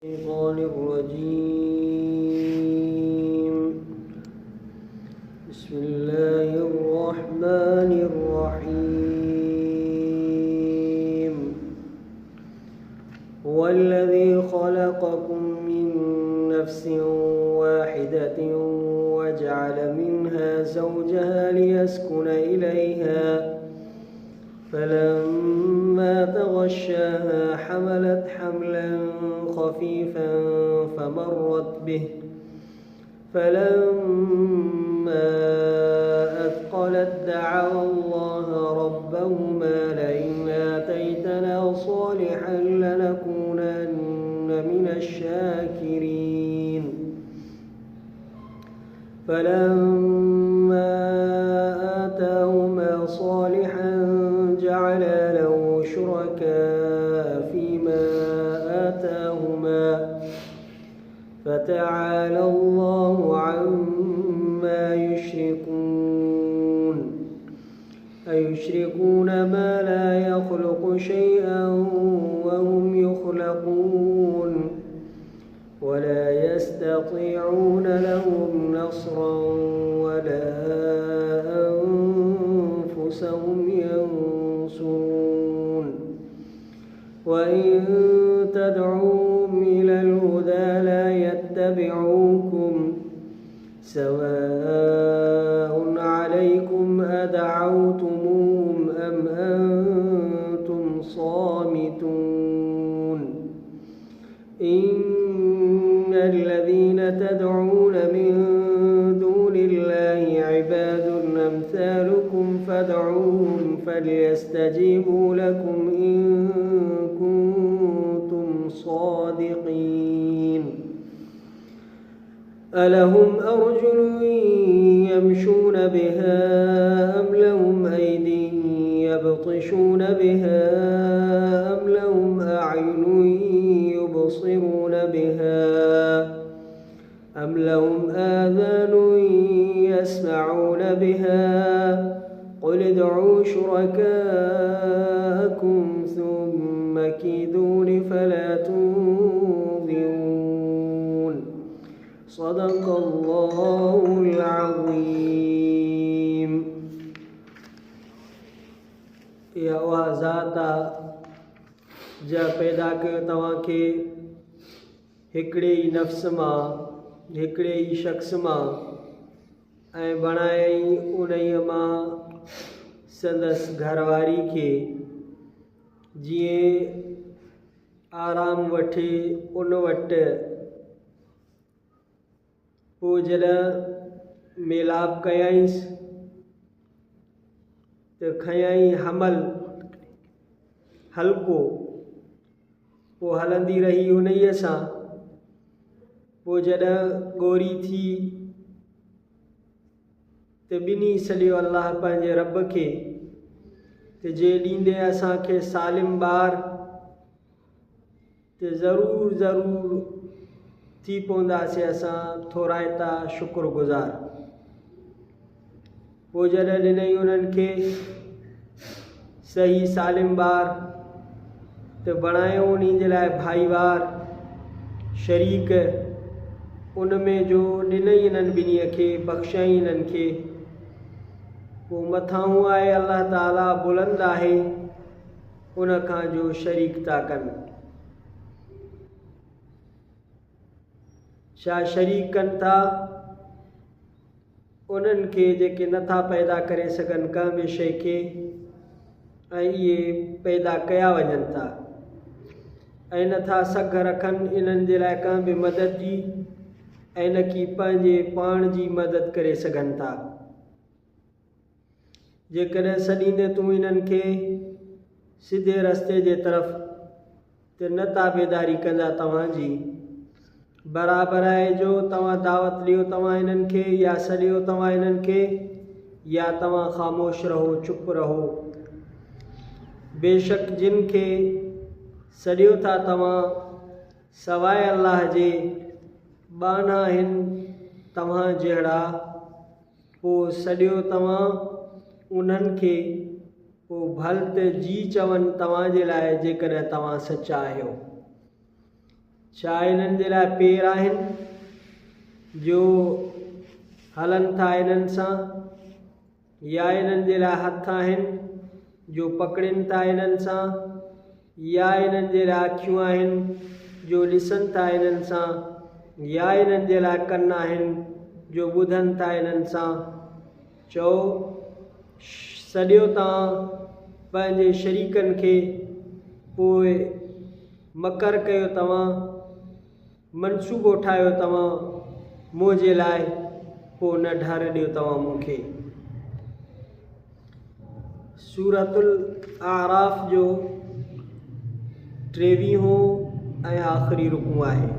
الشيطان الرجيم. بسم الله الرحمن الرحيم. هو الذي خلقكم من نفس واحدة وجعل منها زوجها ليسكن إليها فلما تغشاها حملت حملا خفيفا فمرت به فلما أثقلت دعوا الله ربهما لئن آتيتنا صالحا لنكونن من الشاكرين. فلما آتاهما صالحا جعل له شركاء فيما آتاهما فتعالى الله عما يشركون. أيشركون ما لا يخلق شيئا وهم يخلقون ولا يستطيعون لهم نصرا ولا أنفسهم ينصرون. وإن تدعوهم إلى الهدى لا يتبعوكم سواء عليكم أدعوتموهم أم أنتم صامتون. إن الذين تدعون من دون الله عباد أمثالكم فادعوهم فليستجيبوا لكم إن كنتم صادقين. ألهم أرجل يمشون بها أم لهم أيدي يبطشون بها أم لهم أعين يبصرون بها أم لهم آذان يسمعون بها قل ادعوا شركاءكم ثم كيدون فلا تنظرون. صدق الله العظيم. या उहा ज़ात आहे जंहिं पैदा कयो तव्हांखे हिकिड़े ई नफ़्स मां हिकिड़े ई शख़्स मां ऐं बणायई उन्हीअ मां संदसि घरवारी खे जीअं आराम वठे उन वटि। पोइ जॾहिं मेलाप कयईंसि त खयईं हमल हल्को। पोइ हलंदी रही उन्हीअ सां। पोइ जॾहिं ॻोरी थी त ॿिन्ही सॼो अलाह पंहिंजे रब खे त जे ॾींदे असांखे सालिम ॿार त ज़रूरु थी पवंदासीं असां थोराइता शुक्रगुज़ार। पोइ जॾहिं ॾिनई उन्हनि खे सही सालिम ॿार त बणायो उन जे लाइ भाईवार शरीक उन में जो ॾिनई इन्हनि ॿिन्हीअ खे बख़्शाई इन्हनि खे। पोइ मथां आहे अलाह ताला बुलंद आहे उन खां जो शरीक था कनि। छा शरीक कनि था उन्हनि खे जेके नथा पैदा करे सघनि कंहिं बि शइ खे ऐं इहे पैदा कया वञनि था ऐं नथा सघ रखनि इन्हनि जे लाइ कंहिं बि मदद जी ऐं न की पंहिंजे पाण जी मदद करे सघनि था। जेकॾहिं सॾींदे तूं इन्हनि खे सिधे रस्ते जे तरफ़ त न ताबेदारी कंदा तव्हांजी। बराबरि आहे जो तव्हां दावत ॾियो तव्हां इन्हनि खे या सॾियो तव्हां इन्हनि खे या तव्हां ख़ामोश रहो चुप रहो। बेशक जिन खे सॾियो था तव्हां सवाइ अल्लाह जे बाना आहिनि तव्हां जहिड़ा। पोइ सॾियो तव्हां उन्हनि खे पोइ भल त जी चवनि तव्हांजे लाइ जेकॾहिं तव्हां सचा आहियो। छा इन्हनि जे लाइ पेर आहिनि जो हलनि था इन्हनि सां, या इन्हनि जे लाइ हथ आहिनि जो पकड़नि था इन्हनि सां, या इन्हनि जे लाइ अखियूं आहिनि जो ॾिसनि था इन्हनि सां, या इन्हनि जे लाइ कन आहिनि जो ॿुधनि था इन्हनि सां। चओ सॼो तव्हां पंहिंजे शरीकनि खे पोइ मकर कयो, तव्हां मनसूबो ठाहियो तव्हां मुंहिंजे लाइ, पोइ न ढार ॾियो तव्हां मूंखे। सूरतुल आराफ़ जो 23हों ऐं आख़िरी रुकू आहे।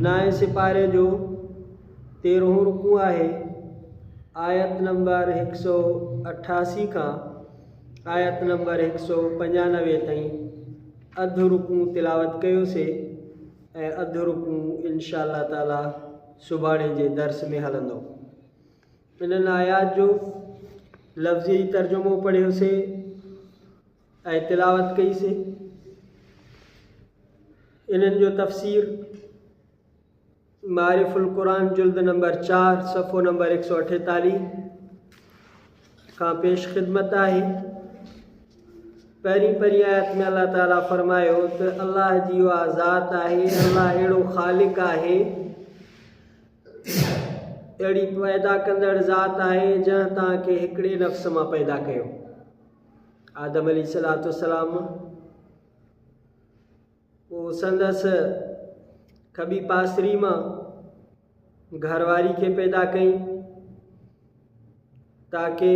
9 सिपारे जो 13हों रुकू आहे। आयत नंबर 188 खां आयत नंबर 195 ताईं अधु रुकू तिलावत कयोसीं ऐं अधु रुकू इंशा अल्लाह ताला सुभाणे जे दर्स में हलंदो। इन्हनि आयात जो लफ़्ज़ी तर्जुमो पढ़ियोसीं ऐं तिलावत कईसीं। इन्हनि जो तफ़सीर मारिफुल क़ुरान जुल्द नंबर 4 सफ़ो नंबर 148 खां पेश ख़िदमत आहे। पहिरीं आयत में अल्लाह ताला फरमायो त अल्लाह जी उहा ज़ात आहे, अल्लाह अहिड़ो ख़ालिक आहे, अहिड़ी पैदा कंदड़ ज़ात आहे जंहिं तव्हांखे हिकिड़े नफ़्स मां पैदा कयो, आदम अलैहिस्सलाम। पोइ संदसि खॿी पासरी मां घरवारी खे पैदा कई ताकि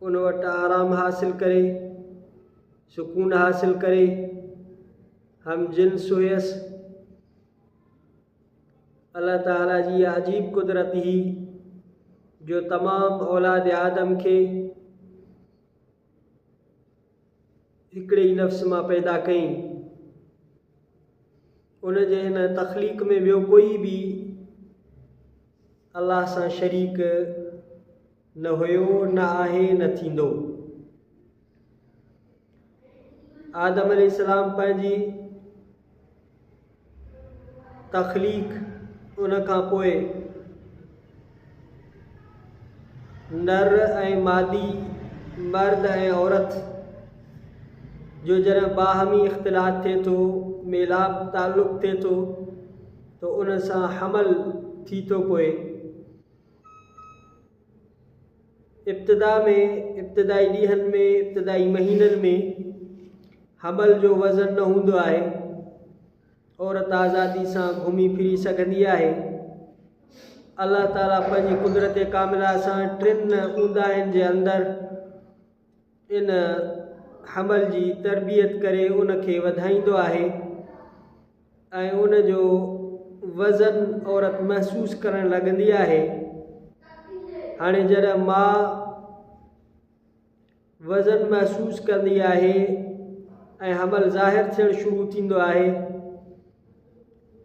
उन वटि आराम हासिल करे, सुकून हासिल करे। हम जिन्स हुयसि। अल्लाह ताला जी अजीब कुदरत ही जो तमाम औलाद आदम खे हिकिड़े ई नफ़्स मां पैदा कई। उन जे हिन तख़लीक़ में ॿियो कोई बि अल्लाह सां शरीक न हुयो, न आहे, न थींदो। आदम अलैहिस्सलाम पंहिंजी तख़लीक़ उन खां पोइ नर ऐं मादी, मर्द ऐं औरत जो जॾहिं बाहमी इख़्तिलात थिए थो, मेलाप ताल्लुक़ थिए थो, तो उन सां हमल थी थो पोइ। इब्तिदाई ॾींहंनि में, इब्तिदाई महीननि में हमल जो वज़न न हूंदो आहे। औरत आज़ादी सां घुमी फिरी सघंदी आहे। अल्लाह ताला पंहिंजी कुदरत कामिला सां 3 ऊंदाहिनि जे अंदरि इन हमल जी तरबियत करे उनखे वधाईंदो आहे ऐं उन जो वज़न औरत महसूस करणु लॻंदी आहे। हाणे जॾहिं मां वज़न महसूस कंदी आहे ऐं हमल ज़ाहिर थियणु शुरू थींदो आहे,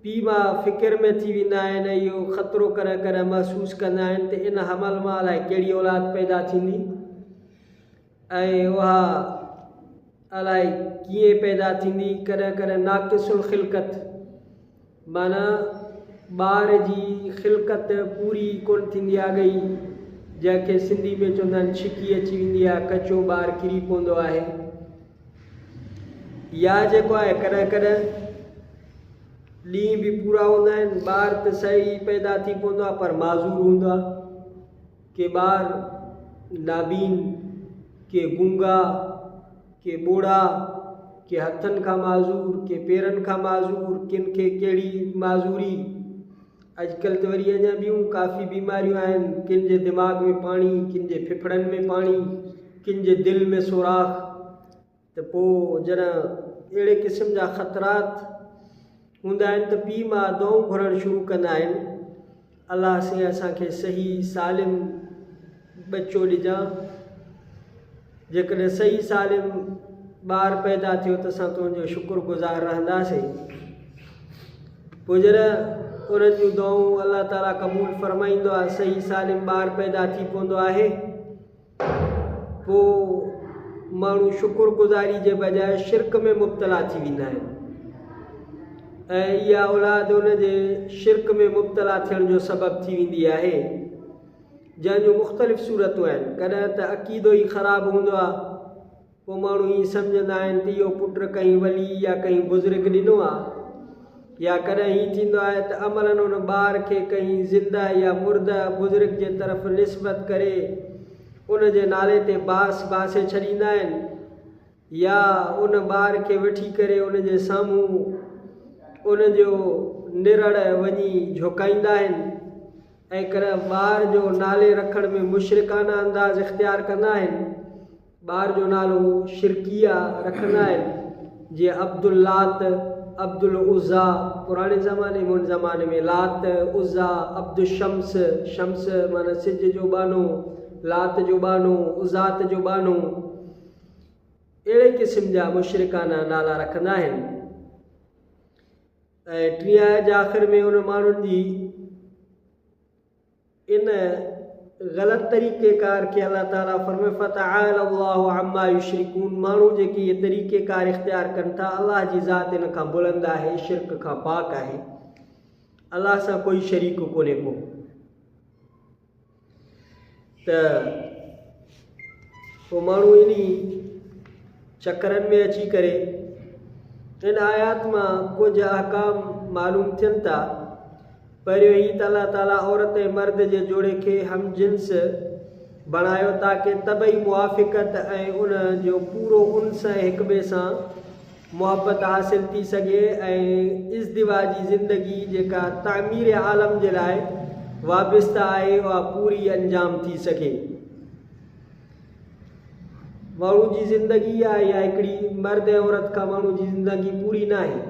पीउ मां फ़िक्र में थी वेंदा आहिनि, इहो ख़तरो करे महसूस कंदा आहिनि त इन हमल मां अलाए कहिड़ी औलाद पैदा थींदी ऐं उहा अलाए कीअं पैदा थींदी। कॾहिं नाक़िसुल ख़िलक़त, माना ॿार जी ख़िलक़त पूरी कोन थींदी आहे गई, जंहिंखे सिंधी में चवंदा आहिनि छिकी अची वेंदी आहे, कचो ॿार किरी पवंदो आहे। या जेको आहे कॾहिं ॾींहं बि पूरा हूंदा आहिनि, ॿार त सही पैदा थी पवंदो आहे पर माज़ूर हूंदो आहे। के ॿार नाबीन, के गूंगा, के ॿोड़ा, के हथनि खां माज़ूर, के पेरनि खां माज़ूर, किन खे कहिड़ी माज़ूरी। अॼुकल्ह त वरी अञा ॿियूं काफ़ी बीमारियूं आहिनि, किन जे दिमाग़ में पाणी, किन जे फिफड़नि में पाणी, किन जे दिलि में सुराख। त पोइ जॾहिं अहिड़े क़िस्म जा ख़तरात हूंदा आहिनि त पीउ मां दुआऊं घुरणु शुरू कंदा आहिनि, अलाह से असांखे सही सालिम बच्चो ॾिजां। जेकॾहिं सही सालिम ॿार पैदा थियो त असां तुंहिंजो शुक्रगुज़ार रहंदासीं। पोइ जॾहिं उन्हनि जूं दुआऊं अल्लाह ताला क़बूल फरमाईंदो आहे, सही सालिम ॿार पैदा थी पवंदो आहे, पोइ माण्हू शुक्रगुज़ारी जे बजाए शिरक में मुब्तला थी वेंदा आहिनि। ऐं इहा औलाद उन जे शिरक में मुब्तला थियण जो सबबु थी वेंदी आहे, जंहिंजूं मुख़्तलिफ़ सूरतूं आहिनि। कॾहिं त अक़ीदो ई ख़राबु हूंदो आहे, पोइ माण्हू ईअं सम्झंदा आहिनि त इहो पुटु कंहिं वली या कंहिं बुज़ुर्ग ॾिनो आहे, या कॾहिं हीअं थींदो आहे त अमलनि उन ॿार खे कंहिं ज़िंदा या मुर्दा बुज़ुर्ग जे तरफ़ निस्बत करे उन जे नाले ते बासे छॾींदा आहिनि, या उन ॿार खे वठी करे उन जे साम्हूं उन जो निरड़ वञी झुकाईंदा आहिनि, ऐं कॾहिं ॿार जो नाले रखण में मुशरिकाना अंदाज़ इख़्तियार कंदा आहिनि। ॿार जो नालो शिरकिया रखंदा आहिनि, जीअं अब्दुल्लात, अब्दुल उज़ा पुराणे ज़माने में, उन ज़माने में लात, उज़ा, अब्दुशम्स, शम्स माना सिज जो बानो, लात जो बानो, उज़ात जो बानो, अहिड़े क़िस्म जा मुशरिकाना नाला रखंदा आहिनि। ऐं 30 आयत जे आख़िर में उन माण्हुनि जी इन ग़लति तरीक़ेकार खे अल्लाह ताला फरमाए फ़तआल अल्लाहु अम्मा युशरिकून। माण्हू जेके इहे तरीक़ेकार इख़्तियार कनि था, अल्लाह जी ज़ात इन खां बुलंद आहे, शिरक खां पाक आहे, अल्लाह सां कोई शरीक कोन्हे को। त पोइ माण्हू इन चकरनि में अची करे इन आयात मां कुझु अहकाम मालूम थियनि था। पहिरियों ई त अल्लाह ताला औरत ऐं मर्द जे जोड़े खे हम जिन्स बणायो ताकि तबई मुआफ़िक़त ऐं उन जो पूरो उन्स ऐं हिक ॿिए सां मुहबत हासिल थी सघे, ऐं इज़्दिवाजी ज़िंदगी जेका तामीर आलम जे लाइ वाबस्ता आहे उहा पूरी अंजाम थी सघे। माण्हू जी ज़िंदगी आहे या हिकिड़ी मर्द ऐं औरत खां माण्हू जी ज़िंदगी पूरी न आहे।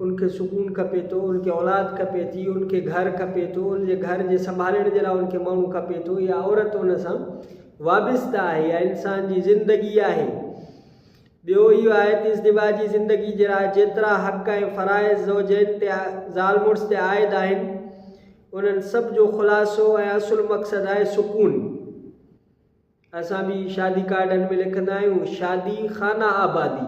उनखे सुकून खपे थो, उनखे औलाद खपे थी, उनखे घर खपे थो, उनजे घर जे संभालण जे लाइ उनखे माण्हू खपे थो, या औरत उन सां वाबस्ता आहे, या इंसान जी ज़िंदगी आहे। ॿियो इहो आहे त इज़्दिवाजी ज़िंदगी जे लाइ जेतिरा हक़ ऐं फ़राइज़ ज़ौजैन ते ज़ाल मुड़ुस ते आइद आहिनि, उन्हनि सभ जो ख़ुलासो ऐं असुलु मक़सदु आहे सुकून। असां बि शादी कार्डनि में लिखंदा आहियूं शादी खाना आबादी,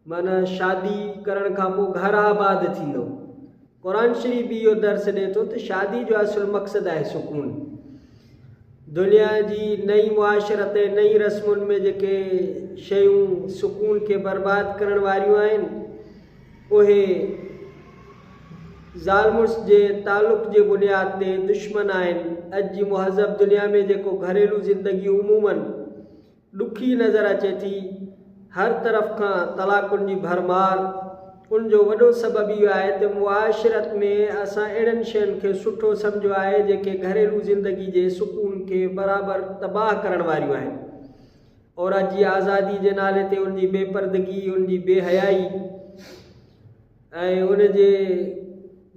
माना शादी करण खां पोइ घर आबाद थींदो। क़ुरान शरीफ़ बि इहो दर्स ॾिए थो त शादी जो असुलु मक़सदु आहे सुकून। दुनिया जी नई मुआशरत ऐं नई रस्मुनि में जेके शयूं सुकून खे बर्बाद करण वारियूं आहिनि, उहे ज़ाल मुड़ुस जे तालुक़ जे बुनियाद ते दुश्मन आहिनि। अॼु जी मुहज़ब दुनिया में जेको घरेलू ज़िंदगी उमूमन ॾुखी नज़र अचे थी, हर तरफ़ खां तलाकुनि जी भरमार, उनजो वॾो सबबु इहो आहे त मुआशरत में असां अहिड़नि शयुनि खे सुठो सम्झो आहे जेके घरेलू ज़िंदगी जे सुकून खे बराबरि तबाह करण वारियूं आहिनि। औरत जी आज़ादी जे नाले ते उनजी बेपर्दगी, उनजी बेहयाई ऐं उनजे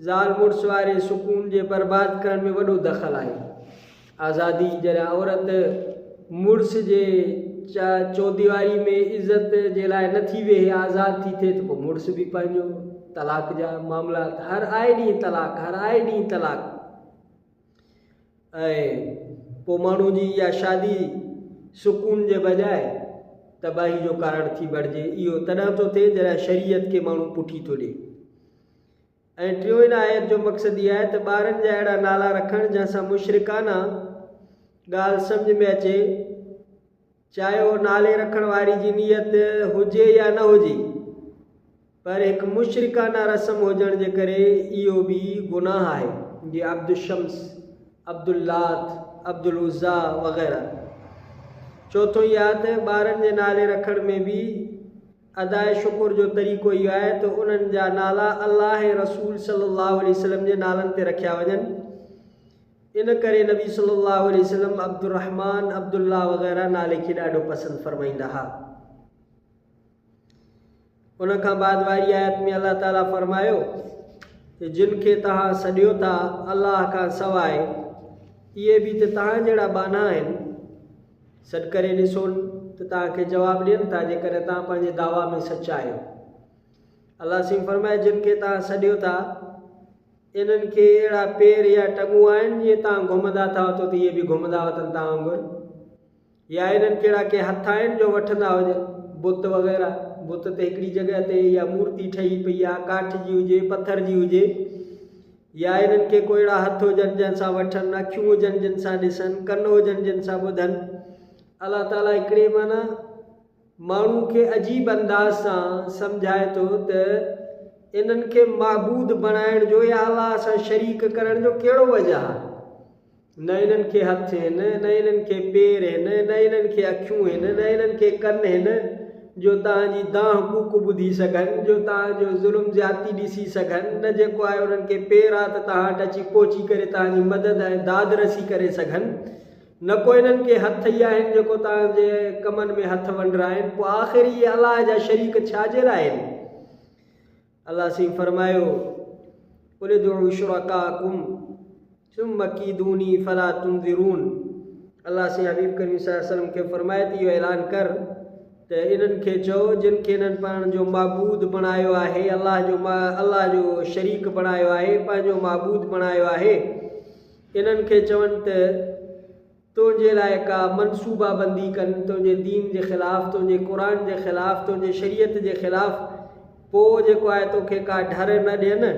ज़ाल मुड़ुस वारे सुकून जे बर्बाद करण में वॾो दख़ल आहे। आज़ादी जॾहिं औरत मुड़ुस जे चौदीवारी में इज़त जे लाइ नथी वेहे, आज़ाद थी थिए, त पोइ मुड़ुस बि पंहिंजो तलाक जा मामला, हर आए ॾींहुं तलाक, हर आए ॾींहुं तलाक। ऐं पोइ माण्हू जी इहा शादी सुकून जे बजाए तबाही जो कारण थी बणिजे। इहो तॾहिं थो थिए जॾहिं शरीयत खे माण्हू पुठी थो ॾिए। ऐं टियों इन आयत जो मक़सदु इहा आहे त ॿारनि जा अहिड़ा नाला रखणु जंहिंसां मुशरिकाना ॻाल्हि सम्झ में अचे, चाहे उहो नाले रखण वारी जी नीयत हुजे या न हुजे, पर हिकु मुशरिकाना रस्म हुजण जे करे इहो बि गुनाह आहे। जीअं अब्दुशम्स, अब्दुल्लात, अब्दुल उज़ा वग़ैरह। चौथों इहा आहे त ॿारनि जे नाले रखण में बि अदाए शुकुर जो तरीक़ो इहो आहे त उन्हनि जा नाला अल्लाह ऐं रसूल सल्लल्लाहु अलैहि वसल्लम जे नालनि ते रखिया वञनि। इन करे नबी सल्लल्लाहु अलैहि वसल्लम अब्दुर्रहमान, अब्दुल्ला वग़ैरह नाले खे ॾाढो पसंदि फरमाईंदा हुआ। उन खां बाद वारी आयत में अल्लाह ताला फरमायो त जिन खे तव्हां सॾियो था अल्लाह खां सवाइ, इहे बि त तव्हां जहिड़ा बाना आहिनि। सॾु करे ॾिसो त तव्हांखे जवाबु ॾियनि था जेकॾहिं तव्हां पंहिंजे दावा में सचा आहियो। अल्लाह सिंह फरमाए जिन खे तव्हां सॾियो था इन्हनि खे अहिड़ा पेर या टंगूं आहिनि जीअं तव्हां घुमंदा था वठो त इहे बि घुमंदा वठनि तव्हां वांगुरु, या इन्हनि कहिड़ा के हथ आहिनि जो वठंदा हुजनि, बुत वग़ैरह बुत ते हिकिड़ी जॻह ते या मूर्ति ठही पई आहे, काठ जी हुजे, पथर जी हुजे, या इन्हनि खे कोई अहिड़ा हथ हुजनि जंहिंसां वठनि, अखियूं हुजनि जिन सां ॾिसनि, कन हुजनि जिन सां ॿुधनि। अलाह ताला हिकिड़े माना माण्हू खे अजीब अंदाज़ सां सम्झाए थो त इन्हनि खे माबूद बणाइण जो या अलाह सां शरीक करण जो कहिड़ो वजह आहे। न इन्हनि खे हथ आहिनि, न इन्हनि खे पेर आहिनि, न इन्हनि खे अखियूं आहिनि, न इन्हनि खे कन आहिनि जो तव्हांजी दांह कूक ॿुधी सघनि, जो तव्हांजो ज़ुल्म ज़्यादती ॾिसी सघनि, न जेको आहे उन्हनि खे पेर आहे त तव्हां वटि अची पहुची करे तव्हांजी मदद ऐं दाद रसी करे सघनि, न को इन्हनि खे हथ ई आहिनि जेको तव्हांजे कमनि में हथ वंडराइनि। पोइ आख़िर इहे अलाह जा शरीक छाजे लाइ आहिनि? अलाह साईं फरमायो क़ुल उदउ शुरकाकुम सुम्मा कीदूनी फला तुनज़िरून। अलाह साईं हबीब करीम सल्लल्लाहु अलैहि वसल्लम खे फरमाए थी इहो ऐलान कर त इन्हनि खे चओ जिन खे इन्हनि पाण जो माबूद बणायो आहे, अलाह जो शरीक बणायो आहे, पंहिंजो माबूद बणायो आहे, इन्हनि खे चवनि त तुंहिंजे लाइ का मनसूबाबंदी कनि तुंहिंजे दीन जे ख़िलाफ़ु, तुंहिंजे क़ुरान जे ख़िलाफ़ु, तुंहिंजे शरीयत जे ख़िलाफ़ु, पोइ जेको आहे तोखे का ढर न ॾियनि,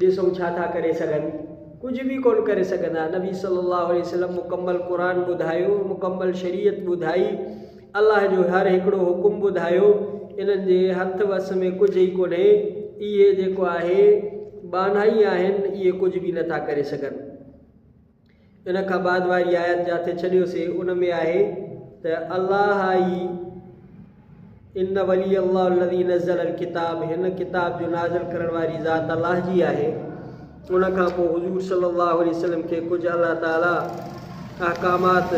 ॾिसूं छा था करे सघनि। कुझु बि कोन करे सघंदा। नबी सल्लल्लाहु अलैहि वसल्लम मुकम्मल क़ुरान ॿुधायो, मुकम्मल शरीयत ॿुधाई, अलाह जो हर हिकिड़ो हुकुम ॿुधायो, इन्हनि जे हथ वस में कुझु ई कोन्हे। इहे जेको आहे बानाई आहिनि, इहे कुझु बि नथा करे सघनि। इन खां बाद वारी आयत जिथे छॾियोसीं उन में आहे त अलाह ई इन वली अल्लाह लज़ी नज़ल अल किताब, हिन किताब जो नाज़िल करण वारी ज़ात अलाह जी आहे। उन खां पोइ हुज़ूर सल्लल्लाहु अलैहि वसल्लम खे कुझु अल्लाह ताला अहकामात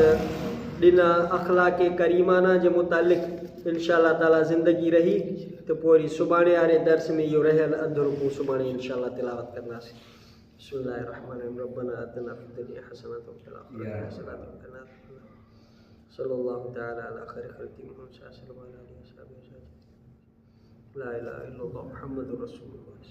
ॾिना अख़लाक़ करीमाना जे मुतालिक़। इंशाअल्लाह ताला ज़िंदगी रही त पोइ वरी सुभाणे वारे दर्स में इहो रहियल अधु रुकू सुभाणे इंशाअल्लाह तिलावत कंदासीं। बिस्मिल्लाहिर्रहमानिर्रहीम रब्बना आतिना फिद दुनिया हसनतन व फिल आखिरति हसनतन व क़िना अज़ाबन नार। सल्लल्लाहु तआला अला खैरि खल्क़ि मुहम्मद सल्लल्लाहु अलैहि वसल्लम ला इलाहा इल्लल्लाह मुहम्मदुर रसूलुल्लाह।